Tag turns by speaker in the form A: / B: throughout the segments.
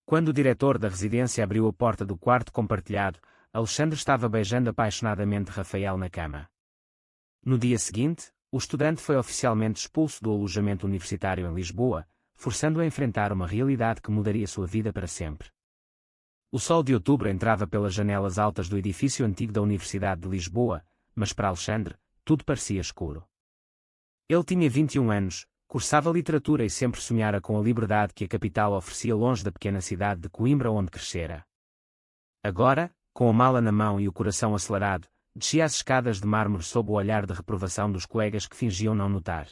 A: Quando o diretor da residência abriu a porta do quarto compartilhado, Alexandre estava beijando apaixonadamente Rafael na cama. No dia seguinte, o estudante foi oficialmente expulso do alojamento universitário em Lisboa, forçando-o a enfrentar uma realidade que mudaria sua vida para sempre. O sol de outubro entrava pelas janelas altas do edifício antigo da Universidade de Lisboa, mas para Alexandre, tudo parecia escuro. Ele tinha 21 anos, cursava literatura e sempre sonhara com a liberdade que a capital oferecia longe da pequena cidade de Coimbra onde crescera. Agora, com a mala na mão e o coração acelerado, descia as escadas de mármore sob o olhar de reprovação dos colegas que fingiam não notar.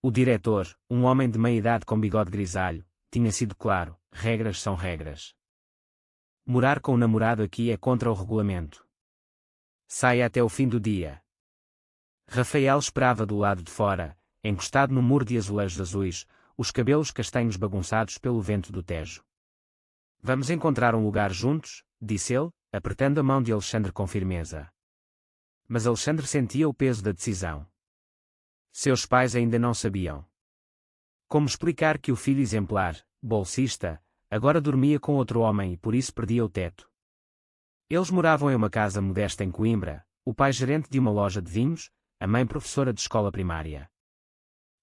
A: O diretor, um homem de meia-idade com bigode grisalho, tinha sido claro: regras são regras. Morar com o namorado aqui é contra o regulamento. Saia até o fim do dia. Rafael esperava do lado de fora, encostado no muro de azulejos azuis, os cabelos castanhos bagunçados pelo vento do Tejo. Vamos encontrar um lugar juntos, disse ele, apertando a mão de Alexandre com firmeza. Mas Alexandre sentia o peso da decisão. Seus pais ainda não sabiam. Como explicar que o filho exemplar, bolsista, agora dormia com outro homem e por isso perdia o teto? Eles moravam em uma casa modesta em Coimbra, o pai gerente de uma loja de vinhos, a mãe professora de escola primária.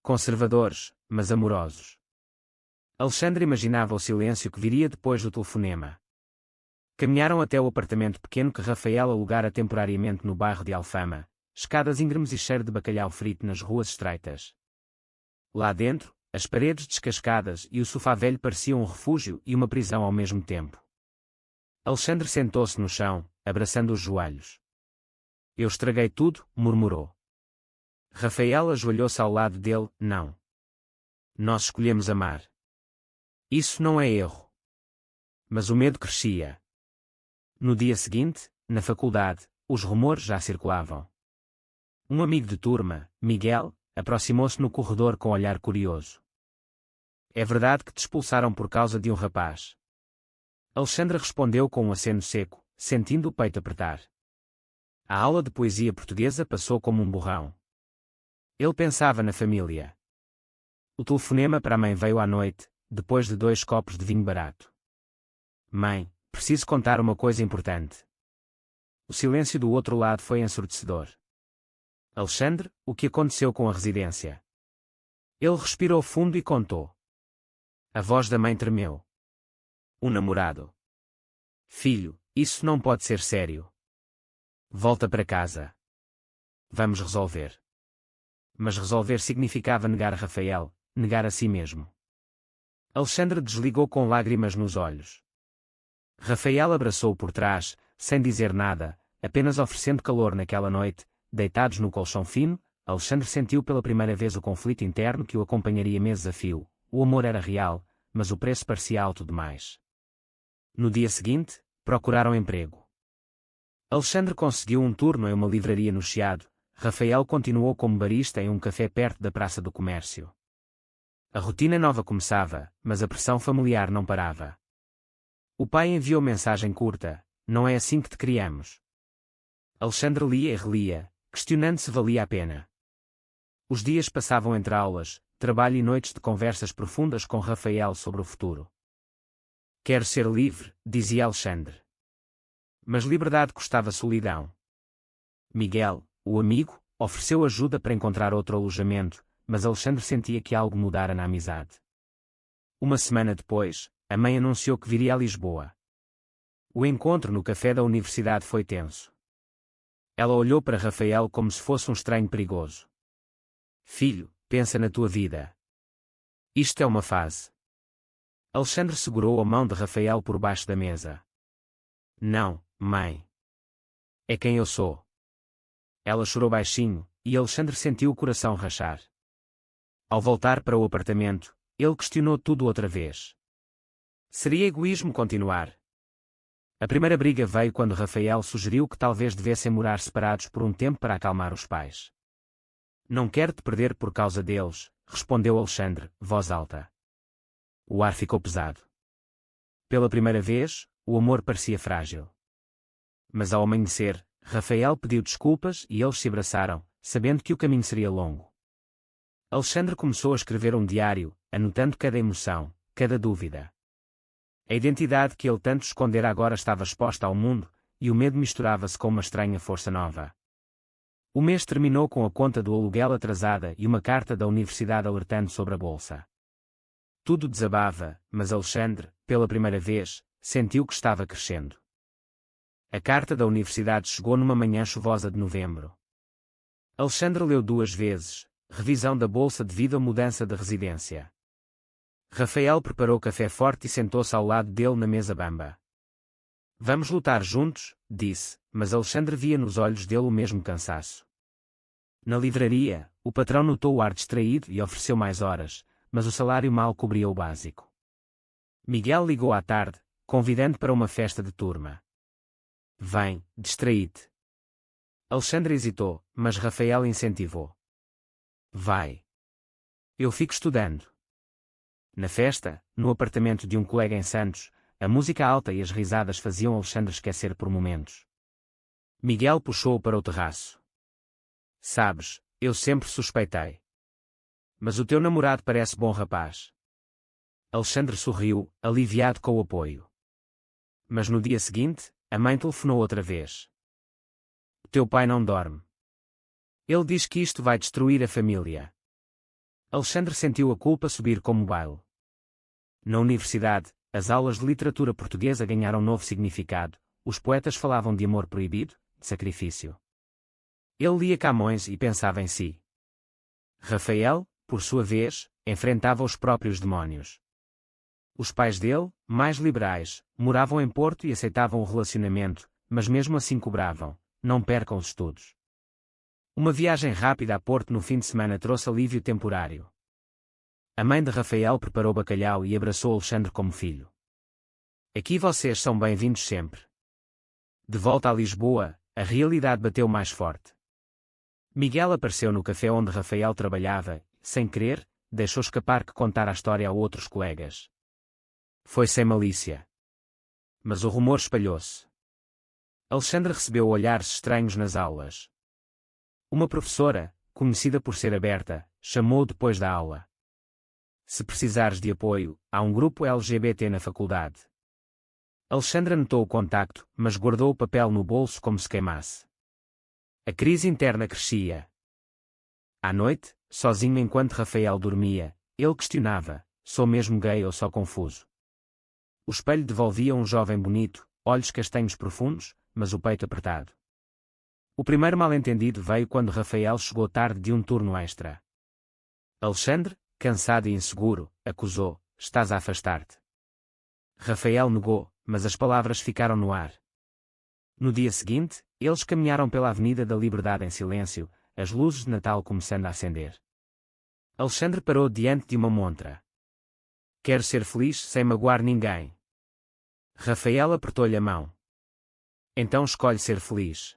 A: Conservadores, mas amorosos. Alexandre imaginava o silêncio que viria depois do telefonema. Caminharam até o apartamento pequeno que Rafael alugara temporariamente no bairro de Alfama, escadas íngremes e cheiro de bacalhau frito nas ruas estreitas. Lá dentro, as paredes descascadas e o sofá velho pareciam um refúgio e uma prisão ao mesmo tempo. Alexandre sentou-se no chão, abraçando os joelhos. Eu estraguei tudo, murmurou. Rafael ajoelhou-se ao lado dele. Não. Nós escolhemos amar. Isso não é erro. Mas o medo crescia. No dia seguinte, na faculdade, os rumores já circulavam. Um amigo de turma, Miguel, aproximou-se no corredor com olhar curioso. É verdade que te expulsaram por causa de um rapaz? Alexandre respondeu com um aceno seco, sentindo o peito apertar. A aula de poesia portuguesa passou como um borrão. Ele pensava na família. O telefonema para a mãe veio à noite, depois de 2 copos de vinho barato. Mãe, preciso contar uma coisa importante. O silêncio do outro lado foi ensurdecedor. Alexandre, o que aconteceu com a residência? Ele respirou fundo e contou. A voz da mãe tremeu. Um namorado. Filho, isso não pode ser sério. Volta para casa. Vamos resolver. Mas resolver significava negar Rafael, negar a si mesmo. Alexandre desligou com lágrimas nos olhos. Rafael abraçou-o por trás, sem dizer nada, apenas oferecendo calor naquela noite. Deitados no colchão fino, Alexandre sentiu pela primeira vez o conflito interno que o acompanharia meses a fio. O amor era real, mas o preço parecia alto demais. No dia seguinte, procuraram emprego. Alexandre conseguiu um turno em uma livraria no Chiado. Rafael continuou como barista em um café perto da Praça do Comércio. A rotina nova começava, mas a pressão familiar não parava. O pai enviou mensagem curta: não é assim que te criamos. Alexandre lia e relia, questionando se valia a pena. Os dias passavam entre aulas, trabalho e noites de conversas profundas com Rafael sobre o futuro. Quero ser livre, dizia Alexandre. Mas liberdade custava solidão. Miguel, o amigo, ofereceu ajuda para encontrar outro alojamento, mas Alexandre sentia que algo mudara na amizade. Uma semana depois, a mãe anunciou que viria a Lisboa. O encontro no café da universidade foi tenso. Ela olhou para Rafael como se fosse um estranho perigoso. Filho, pensa na tua vida. Isto é uma fase. Alexandre segurou a mão de Rafael por baixo da mesa. Não, mãe. É quem eu sou. Ela chorou baixinho, e Alexandre sentiu o coração rachar. Ao voltar para o apartamento, ele questionou tudo outra vez. Seria egoísmo continuar? A primeira briga veio quando Rafael sugeriu que talvez devessem morar separados por um tempo para acalmar os pais. Não quero te perder por causa deles, respondeu Alexandre, voz alta. O ar ficou pesado. Pela primeira vez, o amor parecia frágil. Mas ao amanhecer, Rafael pediu desculpas e eles se abraçaram, sabendo que o caminho seria longo. Alexandre começou a escrever um diário, anotando cada emoção, cada dúvida. A identidade que ele tanto escondera agora estava exposta ao mundo, e o medo misturava-se com uma estranha força nova. O mês terminou com a conta do aluguel atrasada e uma carta da universidade alertando sobre a bolsa. Tudo desabava, mas Alexandre, pela primeira vez, sentiu que estava crescendo. A carta da universidade chegou numa manhã chuvosa de novembro. Alexandre leu 2 vezes, revisão da bolsa devido à mudança de residência. Rafael preparou café forte e sentou-se ao lado dele na mesa bamba. Vamos lutar juntos, disse, mas Alexandre via nos olhos dele o mesmo cansaço. Na livraria, o patrão notou o ar distraído e ofereceu mais horas, mas o salário mal cobria o básico. Miguel ligou à tarde, convidando para uma festa de turma. Vem, distraí-te. Alexandre hesitou, mas Rafael incentivou. Vai. Eu fico estudando. Na festa, no apartamento de um colega em Santos, a música alta e as risadas faziam Alexandre esquecer por momentos. Miguel puxou-o para o terraço. Sabes, eu sempre suspeitei. Mas o teu namorado parece bom rapaz. Alexandre sorriu, aliviado com o apoio. Mas no dia seguinte, a mãe telefonou outra vez. Teu pai não dorme. Ele diz que isto vai destruir a família. Alexandre sentiu a culpa subir como baile. Na universidade, as aulas de literatura portuguesa ganharam novo significado, os poetas falavam de amor proibido, de sacrifício. Ele lia Camões e pensava em si. Rafael, por sua vez, enfrentava os próprios demónios. Os pais dele, mais liberais, moravam em Porto e aceitavam o relacionamento, mas mesmo assim cobravam, não percam os estudos. Uma viagem rápida a Porto no fim de semana trouxe alívio temporário. A mãe de Rafael preparou bacalhau e abraçou Alexandre como filho. Aqui vocês são bem-vindos sempre. De volta a Lisboa, a realidade bateu mais forte. Miguel apareceu no café onde Rafael trabalhava, sem querer, deixou escapar que contara a história a outros colegas. Foi sem malícia. Mas o rumor espalhou-se. Alexandre recebeu olhares estranhos nas aulas. Uma professora, conhecida por ser aberta, chamou-o depois da aula. Se precisares de apoio, há um grupo LGBT na faculdade. Alexandre anotou o contacto, mas guardou o papel no bolso como se queimasse. A crise interna crescia. À noite, sozinho enquanto Rafael dormia, ele questionava, sou mesmo gay ou só confuso? O espelho devolvia um jovem bonito, olhos castanhos profundos, mas o peito apertado. O primeiro mal-entendido veio quando Rafael chegou tarde de um turno extra. Alexandre, cansado e inseguro, acusou, estás a afastar-te. Rafael negou, mas as palavras ficaram no ar. No dia seguinte, eles caminharam pela Avenida da Liberdade em silêncio, as luzes de Natal começando a acender. Alexandre parou diante de uma montra. Quero ser feliz sem magoar ninguém. Rafael apertou-lhe a mão. Então escolhe ser feliz.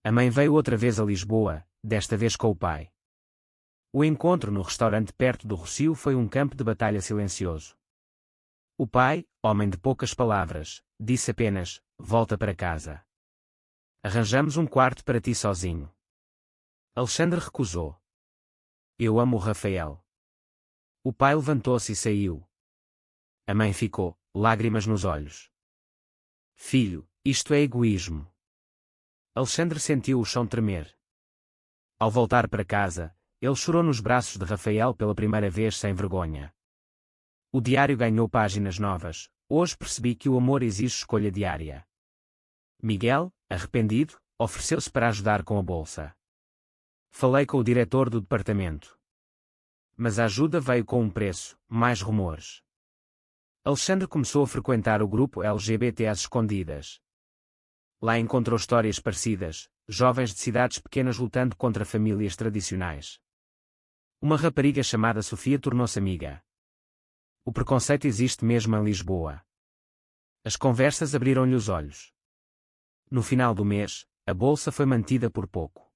A: A mãe veio outra vez a Lisboa, desta vez com o pai. O encontro no restaurante perto do Rossio foi um campo de batalha silencioso. O pai, homem de poucas palavras, disse apenas, volta para casa. Arranjamos um quarto para ti sozinho. Alexandre recusou. Eu amo o Rafael. O pai levantou-se e saiu. A mãe ficou, lágrimas nos olhos. Filho, isto é egoísmo. Alexandre sentiu o chão tremer. Ao voltar para casa, ele chorou nos braços de Rafael pela primeira vez sem vergonha. O diário ganhou páginas novas. Hoje percebi que o amor exige escolha diária. Miguel, arrependido, ofereceu-se para ajudar com a bolsa. Falei com o diretor do departamento. Mas a ajuda veio com um preço, mais rumores. Alexandre começou a frequentar o grupo LGBT às escondidas. Lá encontrou histórias parecidas, jovens de cidades pequenas lutando contra famílias tradicionais. Uma rapariga chamada Sofia tornou-se amiga. O preconceito existe mesmo em Lisboa. As conversas abriram-lhe os olhos. No final do mês, a bolsa foi mantida por pouco.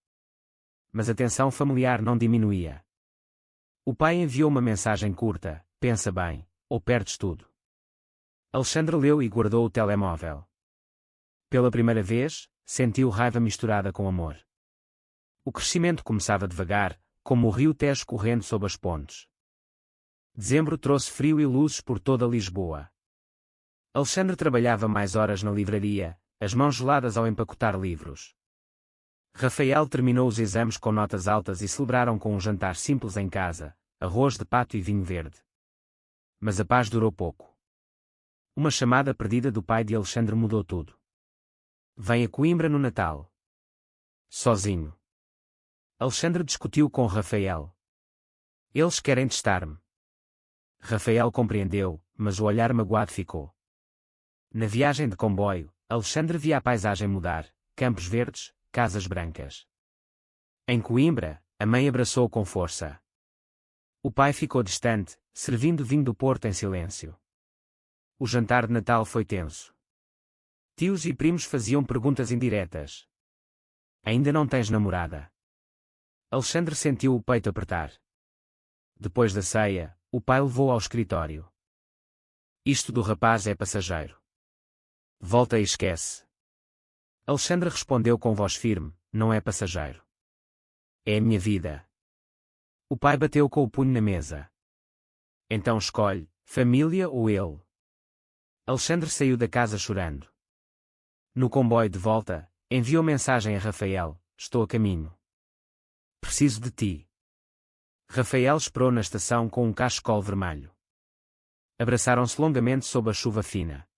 A: Mas a tensão familiar não diminuía. O pai enviou uma mensagem curta, pensa bem, ou perdes tudo. Alexandre leu e guardou o telemóvel. Pela primeira vez, sentiu raiva misturada com amor. O crescimento começava devagar, como o rio Tejo correndo sob as pontes. Dezembro trouxe frio e luzes por toda Lisboa. Alexandre trabalhava mais horas na livraria, as mãos geladas ao empacotar livros. Rafael terminou os exames com notas altas e celebraram com um jantar simples em casa, arroz de pato e vinho verde. Mas a paz durou pouco. Uma chamada perdida do pai de Alexandre mudou tudo. Vem a Coimbra no Natal. Sozinho. Alexandre discutiu com Rafael. Eles querem testar-me. Rafael compreendeu, mas o olhar magoado ficou. Na viagem de comboio, Alexandre via a paisagem mudar, campos verdes, casas brancas. Em Coimbra, a mãe abraçou com força. O pai ficou distante, servindo vinho do Porto em silêncio. O jantar de Natal foi tenso. Tios e primos faziam perguntas indiretas. Ainda não tens namorada? Alexandre sentiu o peito apertar. Depois da ceia, o pai levou-o ao escritório. Isto do rapaz é passageiro. Volta e esquece. Alexandre respondeu com voz firme, não é passageiro. É a minha vida. O pai bateu com o punho na mesa. Então escolhe, família ou ele. Alexandre saiu da casa chorando. No comboio de volta, enviou mensagem a Rafael, estou a caminho. Preciso de ti. Rafael esperou na estação com um cachecol vermelho. Abraçaram-se longamente sob a chuva fina.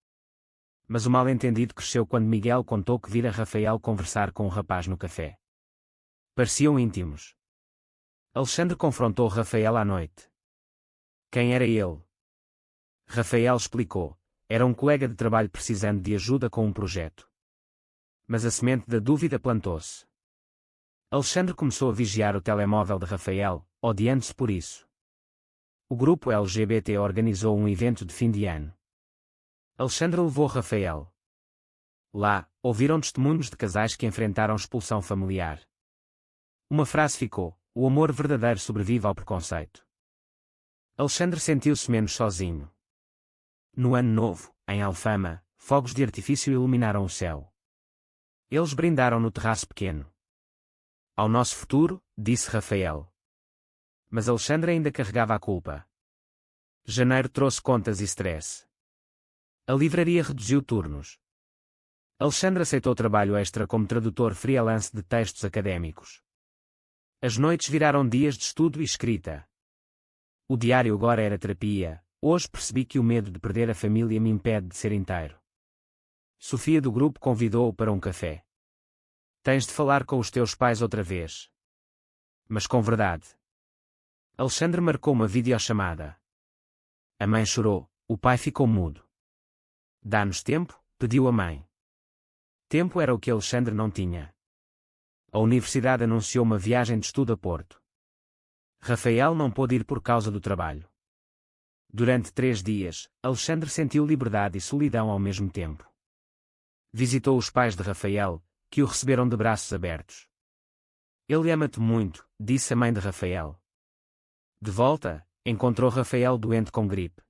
A: Mas o mal-entendido cresceu quando Miguel contou que vira Rafael conversar com um rapaz no café. Pareciam íntimos. Alexandre confrontou Rafael à noite. Quem era ele? Rafael explicou. Era um colega de trabalho precisando de ajuda com um projeto. Mas a semente da dúvida plantou-se. Alexandre começou a vigiar o telemóvel de Rafael, odiando-se por isso. O grupo LGBT organizou um evento de fim de ano. Alexandre levou Rafael. Lá, ouviram testemunhos de casais que enfrentaram expulsão familiar. Uma frase ficou: o amor verdadeiro sobrevive ao preconceito. Alexandre sentiu-se menos sozinho. No ano novo, em Alfama, fogos de artifício iluminaram o céu. Eles brindaram no terraço pequeno. Ao nosso futuro, disse Rafael. Mas Alexandre ainda carregava a culpa. Janeiro trouxe contas e stress. A livraria reduziu turnos. Alexandre aceitou trabalho extra como tradutor freelance de textos académicos. As noites viraram dias de estudo e escrita. O diário agora era terapia. Hoje percebi que o medo de perder a família me impede de ser inteiro. Sofia do grupo convidou-o para um café. Tens de falar com os teus pais outra vez. Mas com verdade. Alexandre marcou uma videochamada. A mãe chorou, o pai ficou mudo. Dá-nos tempo, pediu a mãe. Tempo era o que Alexandre não tinha. A universidade anunciou uma viagem de estudo a Porto. Rafael não pôde ir por causa do trabalho. Durante 3 dias, Alexandre sentiu liberdade e solidão ao mesmo tempo. Visitou os pais de Rafael, que o receberam de braços abertos. Ele ama-te muito, disse a mãe de Rafael. De volta, encontrou Rafael doente com gripe.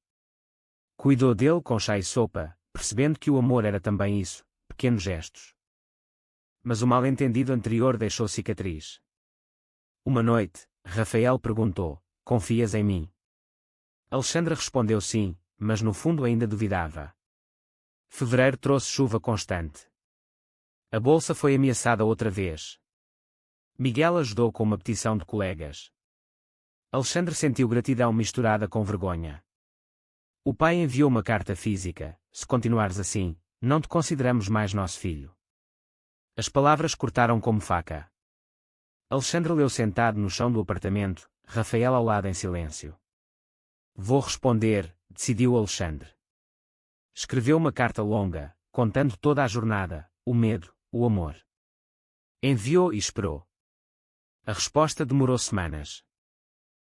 A: Cuidou dele com chá e sopa, percebendo que o amor era também isso, pequenos gestos. Mas o mal-entendido anterior deixou cicatriz. Uma noite, Rafael perguntou: confias em mim? Alexandre respondeu sim, mas no fundo ainda duvidava. Fevereiro trouxe chuva constante. A bolsa foi ameaçada outra vez. Miguel ajudou com uma petição de colegas. Alexandre sentiu gratidão misturada com vergonha. O pai enviou uma carta física: se continuares assim, não te consideramos mais nosso filho. As palavras cortaram como faca. Alexandre leu sentado no chão do apartamento, Rafael ao lado em silêncio. Vou responder, decidiu Alexandre. Escreveu uma carta longa, contando toda a jornada, o medo, o amor. Enviou e esperou. A resposta demorou semanas.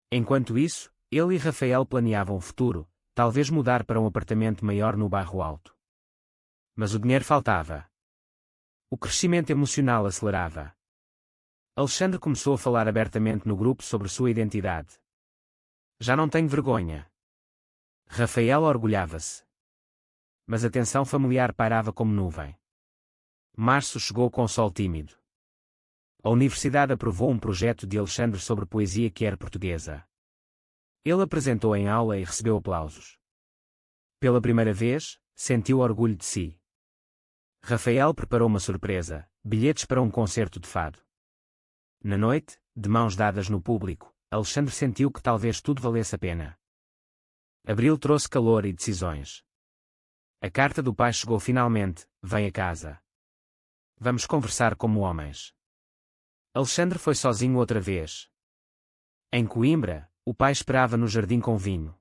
A: Enquanto isso, ele e Rafael planeavam o futuro, talvez mudar para um apartamento maior no bairro Alto. Mas o dinheiro faltava. O crescimento emocional acelerava. Alexandre começou a falar abertamente no grupo sobre sua identidade. Já não tenho vergonha. Rafael orgulhava-se. Mas a tensão familiar pairava como nuvem. Março chegou com sol tímido. A universidade aprovou um projeto de Alexandre sobre poesia que era portuguesa. Ele apresentou em aula e recebeu aplausos. Pela primeira vez, sentiu orgulho de si. Rafael preparou uma surpresa, bilhetes para um concerto de fado. Na noite, de mãos dadas no público, Alexandre sentiu que talvez tudo valesse a pena. Abril trouxe calor e decisões. A carta do pai chegou finalmente: vem a casa. Vamos conversar como homens. Alexandre foi sozinho outra vez. Em Coimbra, o pai esperava no jardim com vinho.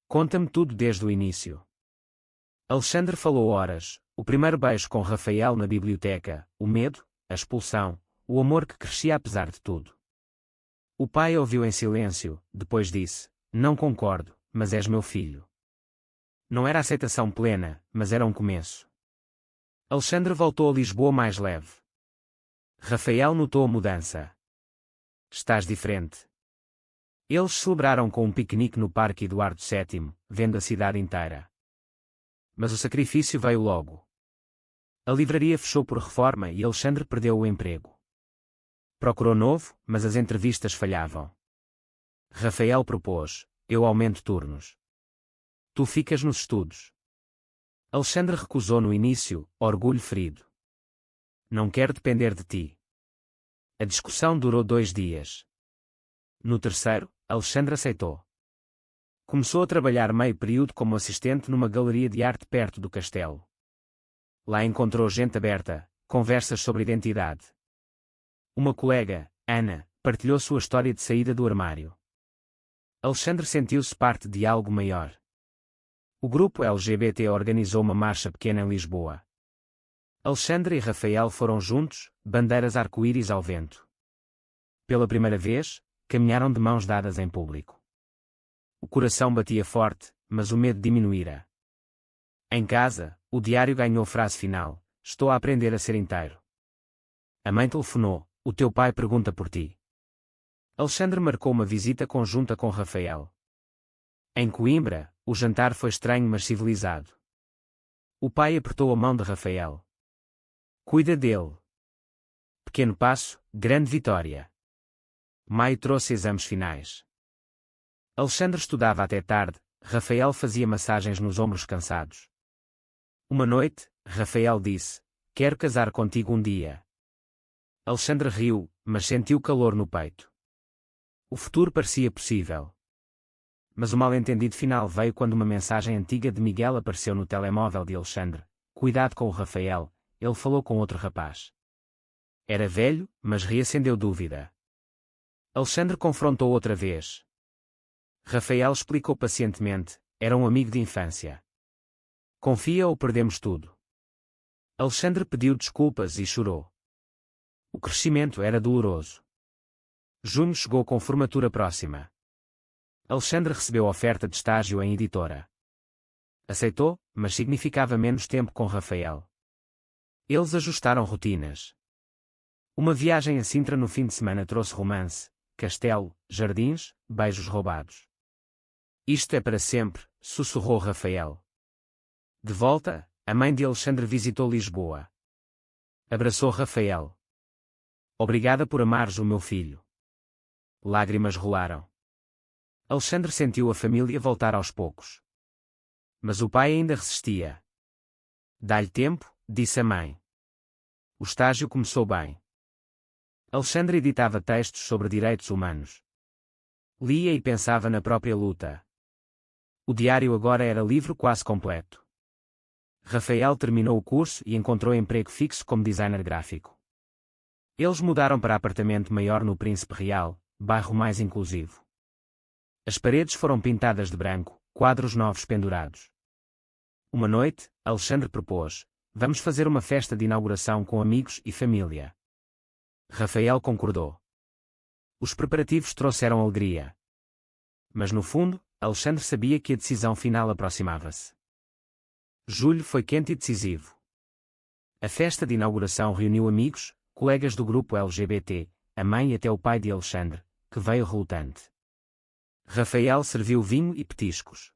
A: Conta-me tudo desde o início. Alexandre falou horas: o primeiro beijo com Rafael na biblioteca, o medo, a expulsão, o amor que crescia apesar de tudo. O pai ouviu em silêncio, depois disse: não concordo, mas és meu filho. Não era aceitação plena, mas era um começo. Alexandre voltou a Lisboa mais leve. Rafael notou a mudança. Estás diferente. Eles celebraram com um piquenique no Parque Eduardo VII, vendo a cidade inteira. Mas o sacrifício veio logo. A livraria fechou por reforma e Alexandre perdeu o emprego. Procurou novo, mas as entrevistas falhavam. Rafael propôs: eu aumento turnos. Tu ficas nos estudos. Alexandre recusou no início, orgulho ferido. Não quero depender de ti. A discussão durou 2 dias. No terceiro, Alexandre aceitou. Começou a trabalhar meio período como assistente numa galeria de arte perto do castelo. Lá encontrou gente aberta, conversas sobre identidade. Uma colega, Ana, partilhou sua história de saída do armário. Alexandre sentiu-se parte de algo maior. O grupo LGBT organizou uma marcha pequena em Lisboa. Alexandre e Rafael foram juntos, bandeiras arco-íris ao vento. Pela primeira vez, caminharam de mãos dadas em público. O coração batia forte, mas o medo diminuíra. Em casa, o diário ganhou frase final: estou a aprender a ser inteiro. A mãe telefonou: o teu pai pergunta por ti. Alexandre marcou uma visita conjunta com Rafael. Em Coimbra, o jantar foi estranho mas civilizado. O pai apertou a mão de Rafael. Cuida dele. Pequeno passo, grande vitória. Maio trouxe exames finais. Alexandre estudava até tarde, Rafael fazia massagens nos ombros cansados. Uma noite, Rafael disse: quero casar contigo um dia. Alexandre riu, mas sentiu calor no peito. O futuro parecia possível. Mas o mal-entendido final veio quando uma mensagem antiga de Miguel apareceu no telemóvel de Alexandre: cuidado com o Rafael, ele falou com outro rapaz. Era velho, mas reacendeu dúvida. Alexandre confrontou outra vez. Rafael explicou pacientemente: era um amigo de infância. Confia ou perdemos tudo. Alexandre pediu desculpas e chorou. O crescimento era doloroso. Junho chegou com formatura próxima. Alexandre recebeu oferta de estágio em editora. Aceitou, mas significava menos tempo com Rafael. Eles ajustaram rotinas. Uma viagem a Sintra no fim de semana trouxe romance, castelo, jardins, beijos roubados. Isto é para sempre, sussurrou Rafael. De volta, a mãe de Alexandre visitou Lisboa. Abraçou Rafael. Obrigada por amares o meu filho. Lágrimas rolaram. Alexandre sentiu a família voltar aos poucos. Mas o pai ainda resistia. Dá-lhe tempo, disse a mãe. O estágio começou bem. Alexandre editava textos sobre direitos humanos. Lia e pensava na própria luta. O diário agora era livro quase completo. Rafael terminou o curso e encontrou emprego fixo como designer gráfico. Eles mudaram para apartamento maior no Príncipe Real, bairro mais inclusivo. As paredes foram pintadas de branco, quadros novos pendurados. Uma noite, Alexandre propôs: vamos fazer uma festa de inauguração com amigos e família. Rafael concordou. Os preparativos trouxeram alegria. Mas no fundo, Alexandre sabia que a decisão final aproximava-se. Julho foi quente e decisivo. A festa de inauguração reuniu amigos, colegas do grupo LGBT, a mãe e até o pai de Alexandre, que veio relutante. Rafael serviu vinho e petiscos.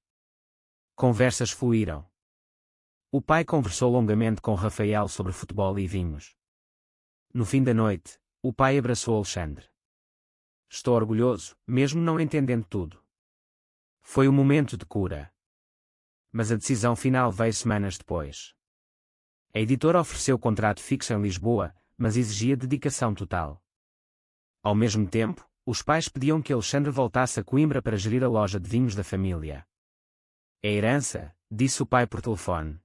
A: Conversas fluíram. O pai conversou longamente com Rafael sobre futebol e vinhos. No fim da noite, o pai abraçou Alexandre. Estou orgulhoso, mesmo não entendendo tudo. Foi um momento de cura. mas a decisão final veio semanas depois. A editora ofereceu contrato fixo em Lisboa, mas exigia dedicação total. Ao mesmo tempo, os pais pediam que Alexandre voltasse a Coimbra para gerir a loja de vinhos da família. É herança, disse o pai por telefone.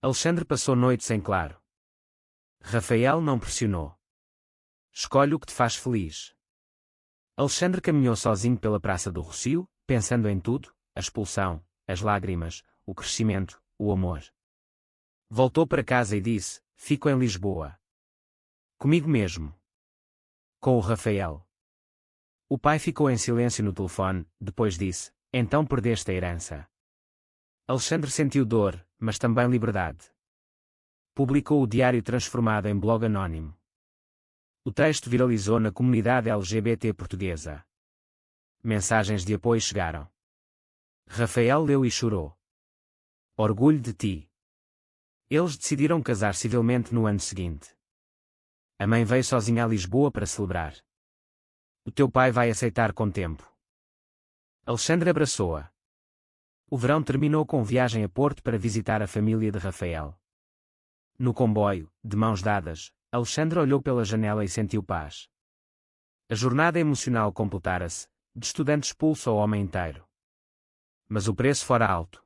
A: Alexandre passou noites em claro. Rafael não pressionou. Escolhe o que te faz feliz. Alexandre caminhou sozinho pela Praça do Rossio, pensando em tudo: a expulsão, as lágrimas, o crescimento, o amor. Voltou para casa e disse: fico em Lisboa. Comigo mesmo. Com o Rafael. O pai ficou em silêncio no telefone, depois disse: então perdeste a herança. Alexandre sentiu dor, mas também liberdade. Publicou o diário transformado em blog anónimo. O texto viralizou na comunidade LGBT portuguesa. Mensagens de apoio chegaram. Rafael leu e chorou. Orgulho de ti. Eles decidiram casar civilmente no ano seguinte. A mãe veio sozinha a Lisboa para celebrar. O teu pai vai aceitar com tempo. Alexandre abraçou-a. O verão terminou com viagem a Porto para visitar a família de Rafael. No comboio, de mãos dadas, Alexandre olhou pela janela e sentiu paz. A jornada emocional completara-se, de estudante expulso ao homem inteiro. Mas o preço fora alto.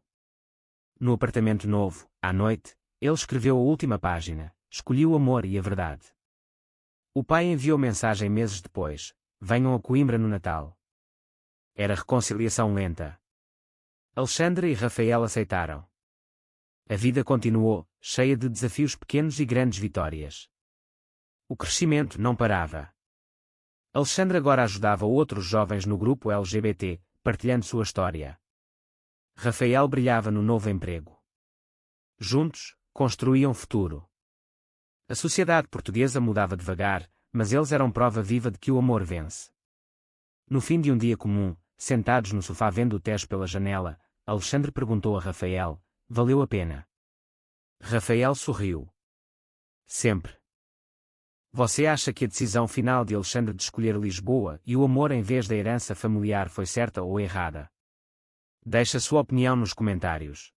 A: No apartamento novo, à noite, ele escreveu a última página: escolhi o amor e a verdade. O pai enviou mensagem meses depois: venham a Coimbra no Natal. Era reconciliação lenta. Alexandre e Rafael aceitaram. A vida continuou, cheia de desafios pequenos e grandes vitórias. O crescimento não parava. Alexandre agora ajudava outros jovens no grupo LGBT, partilhando sua história. Rafael brilhava no novo emprego. Juntos, construíam futuro. A sociedade portuguesa mudava devagar, mas eles eram prova viva de que o amor vence. No fim de um dia comum, sentados no sofá vendo o Tejo pela janela, Alexandre perguntou a Rafael: valeu a pena? Rafael sorriu. Sempre. Você acha que a decisão final de Alexandre de escolher Lisboa e o amor em vez da herança familiar foi certa ou errada? Deixe a sua opinião nos comentários.